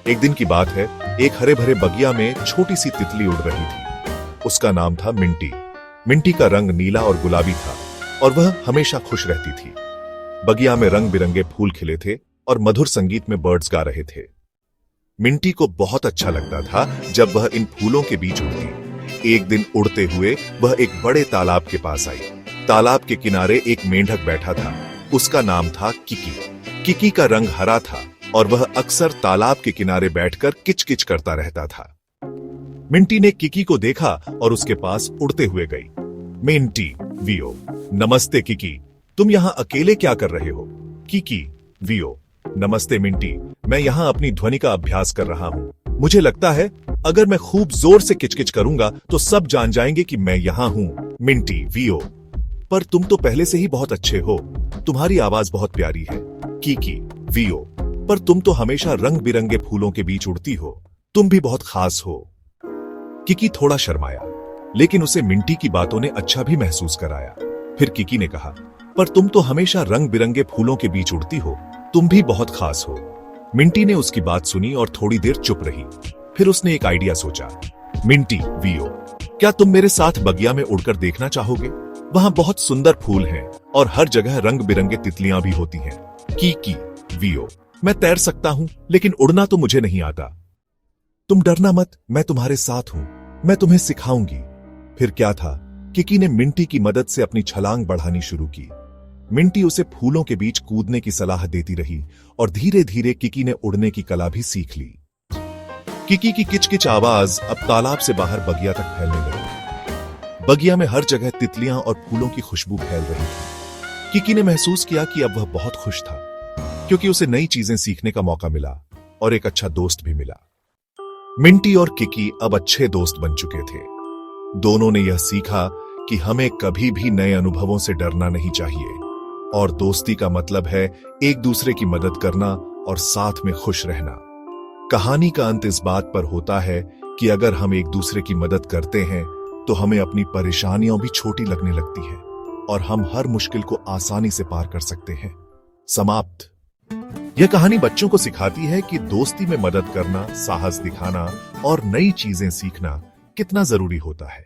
एक दिन की बात है, एक हरे भरे बगिया में छोटी सी तितली उड़ रही थी। उसका नाम था मिंटी। मिंटी का रंग नीला और गुलाबी था और वह हमेशा खुश रहती थी। बगिया में रंग बिरंगे फूल खिले थे और मधुर संगीत में बर्ड्स गा रहे थे। मिंटी को बहुत अच्छा लगता था जब वह इन फूलों के बीच उड़ती। एक दिन उड़ते हुए वह एक बड़े तालाब के पास आई। तालाब के किनारे एक मेंढक बैठा था। उसका नाम था किकी। किकी का रंग हरा था और वह अक्सर तालाब के किनारे बैठकर किचकिच करता रहता था। मिंटी ने किकी को देखा और उसके पास उड़ते हुए गई। मिंटी वियो। नमस्ते किकी, तुम यहाँ अकेले क्या कर रहे हो? किकी वियो। नमस्ते मिंटी, मैं यहाँ अपनी ध्वनि का अभ्यास कर रहा हूँ। मुझे लगता है अगर मैं खूब जोर से किचकिच करूंगा तो सब जान जाएंगे कि मैं यहाँ हूँ। मिंटी वियो। पर तुम तो पहले से ही बहुत अच्छे हो, तुम्हारी आवाज बहुत प्यारी है। किकी वियो। पर तुम तो हमेशा रंग बिरंगे फूलों के बीच उड़ती हो, तुम भी बहुत खास हो। किकी थोड़ा शर्माया, लेकिन उसे मिंटी की बातों ने अच्छा भी महसूस कराया। फिर किकी ने कहा, पर तुम तो हमेशा रंग बिरंगे फूलों के बीच उड़ती हो, तुम भी बहुत खास हो। मिंटी ने उसकी बात सुनी और थोड़ी देर चुप रही। फिर उसने एक आइडिया सोचा। मिंटी वियो, क्या तुम मेरे साथ बगिया में उड़कर देखना चाहोगे? वहां बहुत सुंदर फूल हैं और हर जगह रंग बिरंगे तितलियां भी होती हैं। किकी वियो। मैं तैर सकता हूं, लेकिन उड़ना तो मुझे नहीं आता। तुम डरना मत, मैं तुम्हारे साथ हूं, मैं तुम्हें सिखाऊंगी। फिर क्या था, किकी ने मिंटी की मदद से अपनी छलांग बढ़ानी शुरू की। मिंटी उसे फूलों के बीच कूदने की सलाह देती रही और धीरे धीरे किकी ने उड़ने की कला भी सीख ली। किकी की किचकिच आवाज अब तालाब से बाहर बगिया तक फैलने लगी। बगिया में हर जगह तितलियां और फूलों की खुशबू फैल रही थी। किकी ने महसूस किया कि अब वह बहुत खुश था, क्योंकि उसे नई चीजें सीखने का मौका मिला और एक अच्छा दोस्त भी मिला। मिंटी और किकी अब अच्छे दोस्त बन चुके थे। दोनों ने यह सीखा कि हमें कभी भी नए अनुभवों से डरना नहीं चाहिए और दोस्ती का मतलब है एक दूसरे की मदद करना और साथ में खुश रहना। कहानी का अंत इस बात पर होता है कि अगर हम एक दूसरे की मदद करते हैं तो हमें अपनी परेशानियां भी छोटी लगने लगती हैं और हम हर मुश्किल को आसानी से पार कर सकते हैं। समाप्त। यह कहानी बच्चों को सिखाती है कि दोस्ती में मदद करना, साहस दिखाना और नई चीजें सीखना कितना जरूरी होता है।